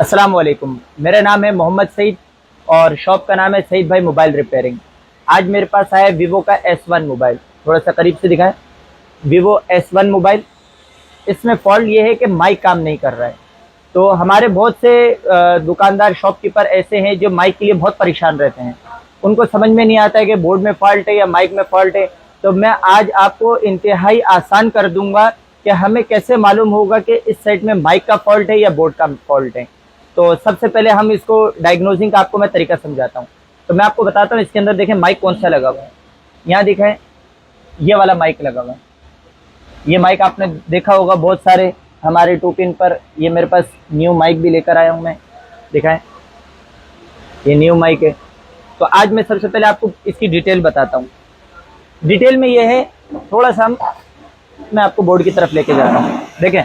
अस्सलाम वालेकुम। मेरा नाम है मोहम्मद सईद और शॉप का नाम है सईद भाई मोबाइल रिपेयरिंग। आज मेरे पास आया वीवो का S1 मोबाइल, थोड़ा सा करीब से दिखाएं। वीवो S1 मोबाइल, इसमें फॉल्ट ये है कि माइक काम नहीं कर रहा है। तो हमारे बहुत से दुकानदार शॉपकीपर ऐसे हैं जो माइक के लिए बहुत परेशान रहते हैं। उनको समझ में नहीं आता है कि बोर्ड में फॉल्ट है या माइक में फॉल्ट है। तो मैं आज आपको इंतहाई आसान कर दूंगा कि हमें कैसे मालूम होगा कि इस सेट में माइक का फॉल्ट है या बोर्ड का फॉल्ट है। तो सबसे पहले हम इसको डायग्नोजिंग का आपको मैं तरीका समझाता हूँ। तो मैं आपको बताता हूँ, इसके अंदर देखें माइक कौन सा लगा हुआ है। यहाँ दिखाएं, ये वाला माइक लगा हुआ है। ये माइक आपने देखा होगा बहुत सारे हमारे 2 पिन पर। ये मेरे पास न्यू माइक भी लेकर आया हूँ मैं, दिखाएं, ये न्यू माइक है। तो आज मैं सबसे पहले आपको इसकी डिटेल बताता हूँ। डिटेल में ये है, थोड़ा सा मैं आपको बोर्ड की तरफ लेके जाता हूँ। देखें,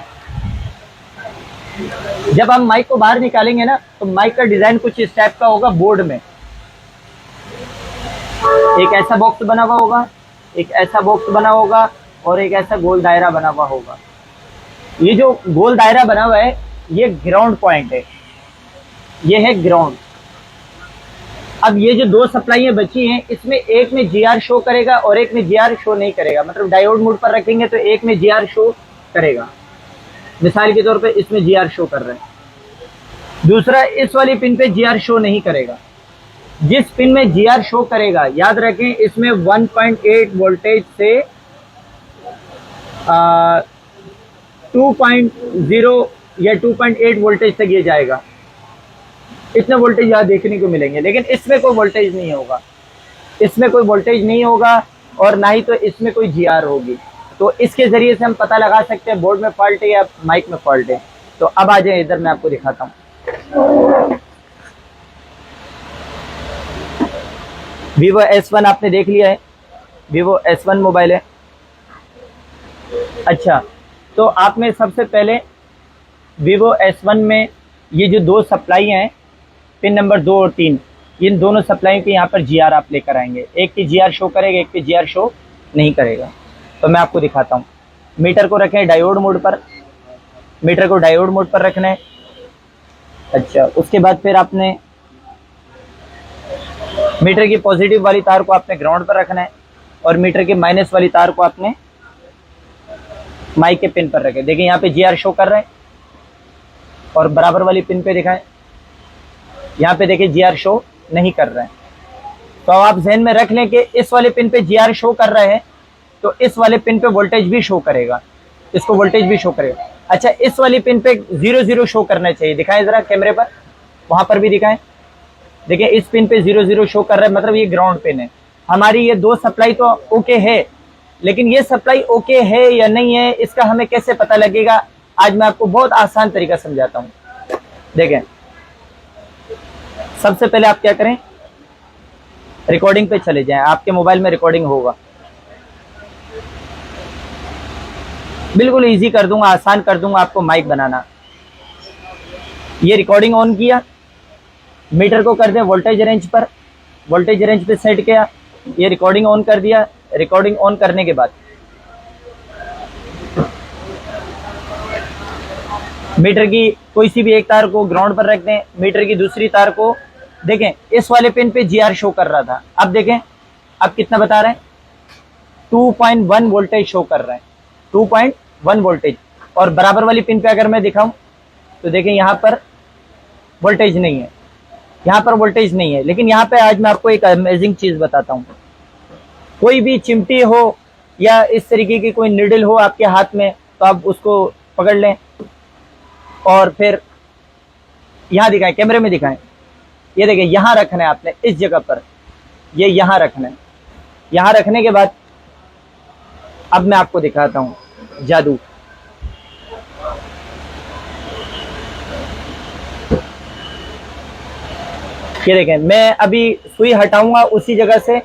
जब हम माइक को बाहर निकालेंगे ना, तो माइक का डिजाइन कुछ इस टाइप का होगा। बोर्ड में एक ऐसा बॉक्स बना हुआ होगा, एक ऐसा बॉक्स बना होगा और एक ऐसा गोल दायरा बना हुआ होगा। ये जो गोल दायरा बना हुआ है, ये ग्राउंड पॉइंट है, ये है ग्राउंड। अब ये जो 2 सप्लाइयां बची हैं, इसमें एक में GR शो करेगा और एक में GR शो नहीं करेगा। मतलब डायोड मोड पर रखेंगे तो एक में GR शो करेगा, मिसाल के तौर पे इसमें GR शो कर रहा है। दूसरा, इस वाली पिन पे GR शो नहीं करेगा। जिस पिन में GR शो करेगा, याद रखें, इसमें 1.8 वोल्टेज से 2.0 या 2.8 वोल्टेज तक ये जाएगा। इतने वोल्टेज यहाँ देखने को मिलेंगे, लेकिन इसमें कोई वोल्टेज नहीं होगा। इसमें कोई वोल्टेज नहीं होगा और ना ही तो इसमें कोई GR होगी। तो इसके जरिए से हम पता लगा सकते हैं बोर्ड में फॉल्ट है या माइक में फॉल्ट है। तो अब आ जाए इधर, मैं आपको दिखाता हूँ। वीवो S1 आपने देख लिया है, वीवो S1 मोबाइल है। अच्छा, तो आपने सबसे पहले वीवो S1 में ये जो 2 सप्लाई हैं, पिन नंबर 2 और 3, इन दोनों सप्लाई के यहाँ पर GR आप लेकर आएंगे। एक की GR शो करेगा, एक की GR शो नहीं करेगा। तो मैं आपको दिखाता हूँ। मीटर को रखें डायोड मोड पर, मीटर को डायोड मोड पर रखना है। अच्छा, उसके बाद फिर आपने मीटर की पॉजिटिव वाली तार को आपने ग्राउंड पर रखना है और मीटर की माइनस वाली तार को आपने माइक के पिन पर रखें। देखिए यहाँ पे GR शो कर रहे हैं और बराबर वाली पिन पे दिखाएं, यहाँ पे देखिए GR शो नहीं कर रहे हैं। तो अब आप ध्यान में रख लें कि इस वाले पिन पे GR शो कर रहे हैं तो इस वाले पिन पे वोल्टेज भी शो करेगा, इसको वोल्टेज भी शो करेगा। अच्छा, इस वाली पिन पे 0 शो करना चाहिए। दिखाएं जरा कैमरे पर, वहां पर भी दिखाएं। देखिए इस पिन पे 0 शो कर रहा है, मतलब ये ग्राउंड पिन है। हमारी ये 2 सप्लाई तो ओके है, लेकिन ये सप्लाई ओके है या नहीं है, इसका हमें कैसे पता लगेगा? आज मैं आपको बहुत आसान तरीका समझाता हूँ। देखें, सबसे पहले आप क्या करें, रिकॉर्डिंग पे चले जाएं। आपके मोबाइल में रिकॉर्डिंग होगा। बिल्कुल इजी कर दूंगा, आसान कर दूंगा आपको माइक बनाना। ये रिकॉर्डिंग ऑन किया, मीटर को कर दें वोल्टेज रेंज पर, वोल्टेज रेंज पे सेट किया, ये रिकॉर्डिंग ऑन कर दिया। रिकॉर्डिंग ऑन करने के बाद मीटर की कोई सी भी एक तार को ग्राउंड पर रख दें, मीटर की दूसरी तार को देखें, इस वाले पिन पे GR शो कर रहा था, अब देखें अब कितना बता रहे हैं, 2.1 वोल्टेज शो कर रहे हैं, 2.1 वोल्टेज। और बराबर वाली पिन पे अगर मैं दिखाऊं तो देखें यहाँ पर वोल्टेज नहीं है, यहाँ पर वोल्टेज नहीं है। लेकिन यहाँ पे आज मैं आपको एक अमेजिंग चीज बताता हूँ। कोई भी चिमटी हो या इस तरीके की कोई निडल हो आपके हाथ में, तो आप उसको पकड़ लें और फिर यहाँ दिखाएं, कैमरे में दिखाएं। ये देखिए यहाँ रखना है आपने, इस जगह पर, ये यहाँ रखना है। यहाँ रखने के बाद अब मैं आपको दिखाता हूँ जादू। ये देखें, मैं अभी सुई हटाऊंगा उसी जगह से,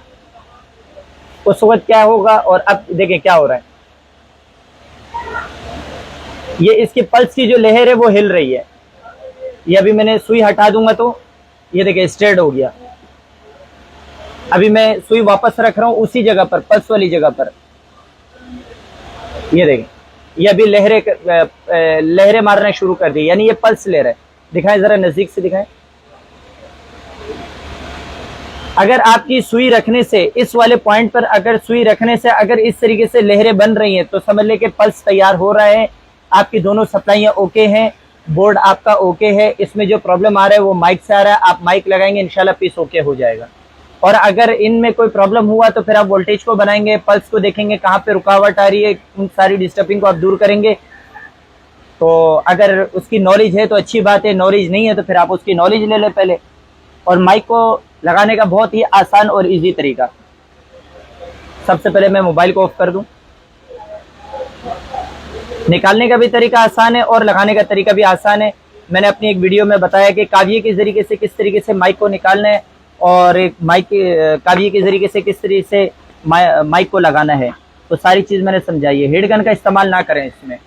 उस वक्त क्या होगा और अब देखें क्या हो रहा है। ये इसकी पल्स की जो लहर है वो हिल रही है। ये अभी मैंने सुई हटा दूंगा तो ये देखिए स्ट्रेट हो गया। अभी मैं सुई वापस रख रहा हूं उसी जगह पर, पल्स वाली जगह पर। ये देखिए, ये अभी लहरें मारना शुरू कर दी, यानी ये पल्स ले रहा है। दिखाएं, जरा नजदीक से दिखाएं। अगर आपकी सुई रखने से, इस वाले पॉइंट पर अगर सुई रखने से अगर इस तरीके से लहरें बन रही हैं तो समझ ले कि पल्स तैयार हो रहा है, आपकी दोनों सप्लाइयां ओके हैं, बोर्ड आपका ओके है। इसमें जो प्रॉब्लम आ रहा है वो माइक से आ रहा है, आप माइक लगाएंगे इंशाल्लाह पीस ओके हो जाएगा। और अगर इनमें कोई प्रॉब्लम हुआ तो फिर आप वोल्टेज को बनाएंगे, पल्स को देखेंगे कहाँ पे रुकावट आ रही है, उन सारी डिस्टर्बिंग को आप दूर करेंगे। तो अगर उसकी नॉलेज है तो अच्छी बात है, नॉलेज नहीं है तो फिर आप उसकी नॉलेज ले लें पहले। और माइक को लगाने का बहुत ही आसान और इजी तरीका, सबसे पहले मैं मोबाइल को ऑफ कर दूं। निकालने का भी तरीका आसान है और लगाने का तरीका भी आसान है। मैंने अपनी एक वीडियो में बताया कि काविये के जरिए से किस तरीके से माइक को निकालना है और एक माइक काविये के जरिए से किस तरीके से माइक को लगाना है, तो सारी चीज मैंने समझाई है। हेडगन का इस्तेमाल ना करें इसमें,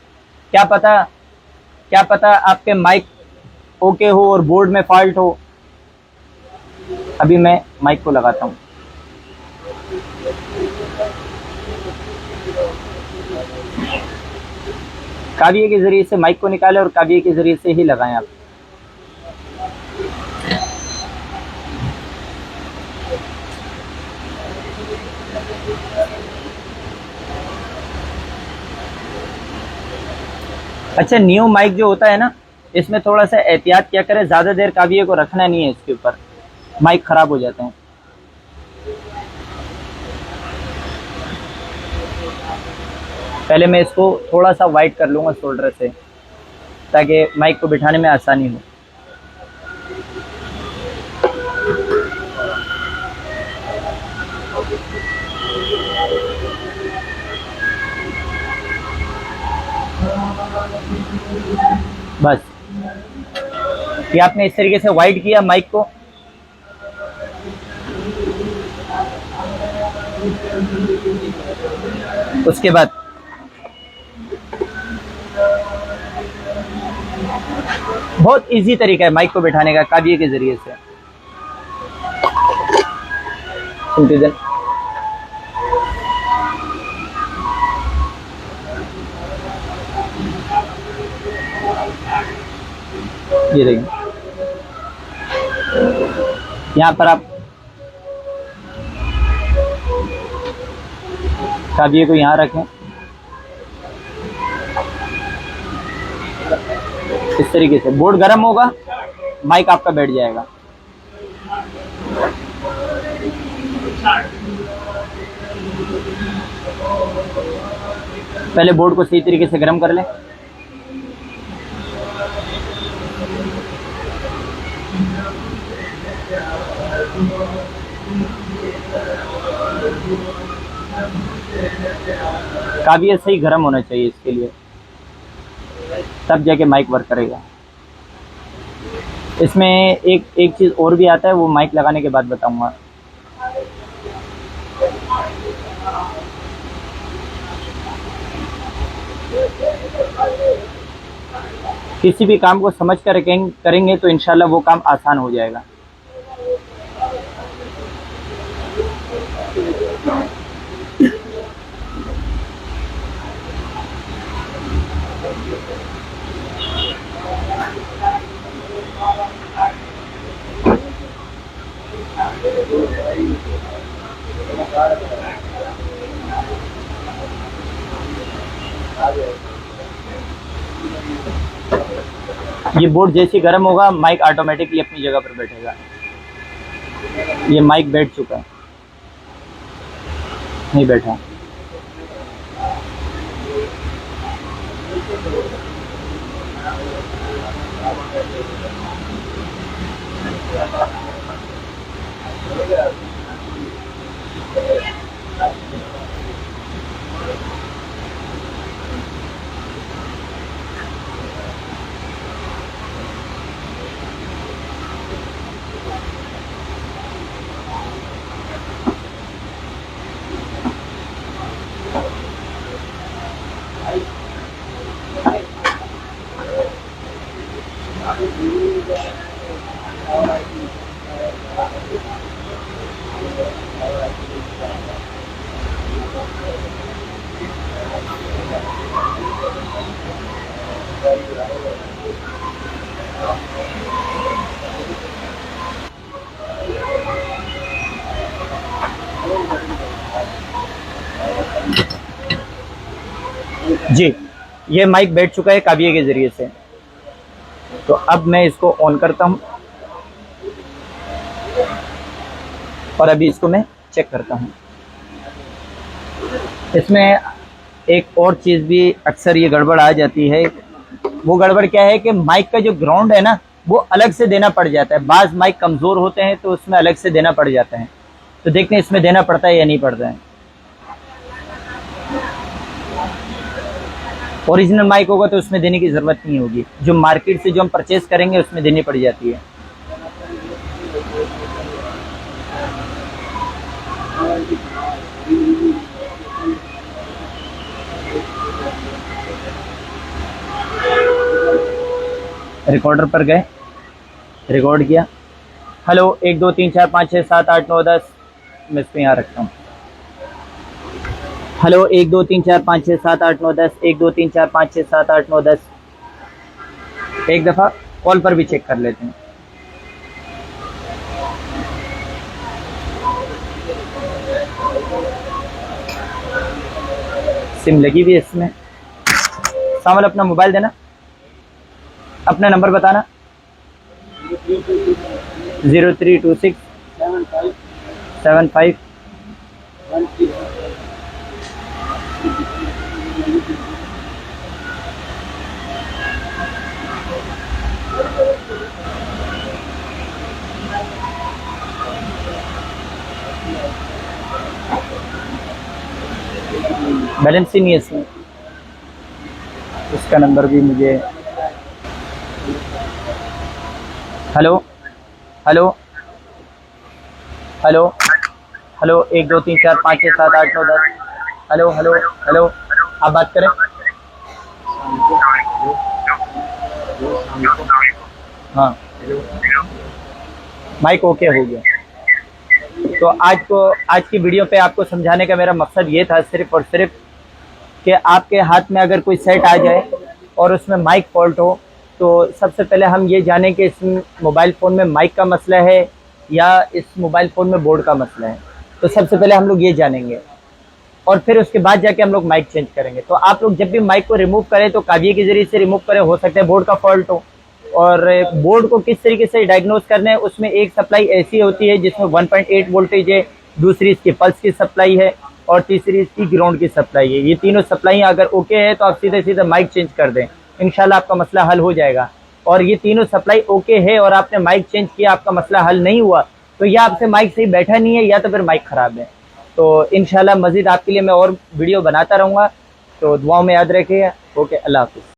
क्या पता आपके माइक ओके हो और बोर्ड में फॉल्ट हो। अभी मैं माइक को लगाता हूँ। काविये के जरिए से माइक को निकालें और काविये के जरिए से ही लगाएं आप। अच्छा, न्यू माइक जो होता है ना, इसमें थोड़ा सा एहतियात क्या करें, ज़्यादा देर काविये को रखना नहीं है इसके ऊपर, माइक ख़राब हो जाते हैं। पहले मैं इसको थोड़ा सा वाइट कर लूँगा शोल्डर से ताकि माइक को बिठाने में आसानी हो। बस ये आपने इस तरीके से वाइट किया माइक को। उसके बाद बहुत इजी तरीका है माइक को बिठाने का काविये के जरिए से। ये देखिए, यहाँ पर आप काविये को यहाँ रखें, इस तरीके से बोर्ड गर्म होगा, माइक आपका बैठ जाएगा। पहले बोर्ड को सही तरीके से गर्म कर लें। काविया सही गर्म होना चाहिए इसके लिए, तब जाके माइक वर्क करेगा। इसमें एक चीज़ और भी आता है, वो माइक लगाने के बाद बताऊंगा। किसी भी काम को समझ कर करेंगे तो इंशाल्लाह वो काम आसान हो जाएगा। ये बोर्ड जैसे गर्म होगा, माइक ऑटोमेटिकली अपनी जगह पर बैठेगा। ये माइक बैठ चुका है, नहीं बैठा। जी, ये माइक बैठ चुका है काबिये के ज़रिए से। तो अब मैं इसको ऑन करता हूँ और अभी इसको मैं चेक करता हूँ। इसमें एक और चीज़ भी अक्सर ये गड़बड़ आ जाती है। वो गड़बड़ क्या है कि माइक का जो ग्राउंड है ना, वो अलग से देना पड़ जाता है। बाज़ माइक कमज़ोर होते हैं तो उसमें अलग से देना पड़ जाता है। तो देखते हैं इसमें देना पड़ता है या नहीं पड़ता है। ओरिजिनल माइक होगा तो उसमें देने की ज़रूरत नहीं होगी। जो मार्केट से जो हम परचेज़ करेंगे उसमें देनी पड़ जाती है। रिकॉर्डर पर गए, रिकॉर्ड किया। हेलो 1 2 3 4 5 6 7 8 9 10। मैं इसको यहाँ रखता हूँ। हेलो 1 2 3 4 5 6 7 8 9 10। 1 2 3 4 5 6 7 8 9 10। एक दफ़ा कॉल पर भी चेक कर लेते हैं। सिम लगी हुई है इसमें। सामल अपना मोबाइल देना, अपना नंबर बताना। 0326 75 बैलेंस ही नहीं है इसमें। इसका नंबर भी मुझे। Hello hello hello hello 1 2 3 4 5 6 7 8 9 10। Hello hello hello, आप बात करें। हाँ, माइक ओके हो गया। तो आज की वीडियो पे आपको समझाने का मेरा मकसद ये था सिर्फ़ और सिर्फ कि आपके हाथ में अगर कोई सेट आ जाए और उसमें माइक फॉल्ट हो, तो सबसे पहले हम ये जानें कि इस मोबाइल फ़ोन में माइक का मसला है या इस मोबाइल फ़ोन में बोर्ड का मसला है। तो सबसे पहले हम लोग ये जानेंगे और फिर उसके बाद जाके हम लोग माइक चेंज करेंगे। तो आप लोग जब भी माइक को रिमूव करें तो काबिये के ज़रिए से रिमूव करें। हो सकता है बोर्ड का फॉल्ट हो। और बोर्ड को किस तरीके से डायग्नोज करना है, उसमें एक सप्लाई ऐसी होती है जिसमें 1.8 वोल्टेज है, दूसरी इसकी पल्स की सप्लाई है और तीसरी इसकी ग्राउंड की सप्लाई है। ये तीनों सप्लाई अगर ओके है तो आप सीधे सीधे माइक चेंज कर दें, इंशाल्लाह आपका मसला हल हो जाएगा। और ये तीनों सप्लाई ओके है और आपने माइक चेंज किया, आपका मसला हल नहीं हुआ, तो या आपसे माइक सही बैठा नहीं है या तो फिर माइक ख़राब है। तो इंशाल्लाह मज़ीद आपके लिए मैं और वीडियो बनाता रहूँगा। तो दुआओं में याद रखिए। ओके, अल्लाह हाफ़िज़।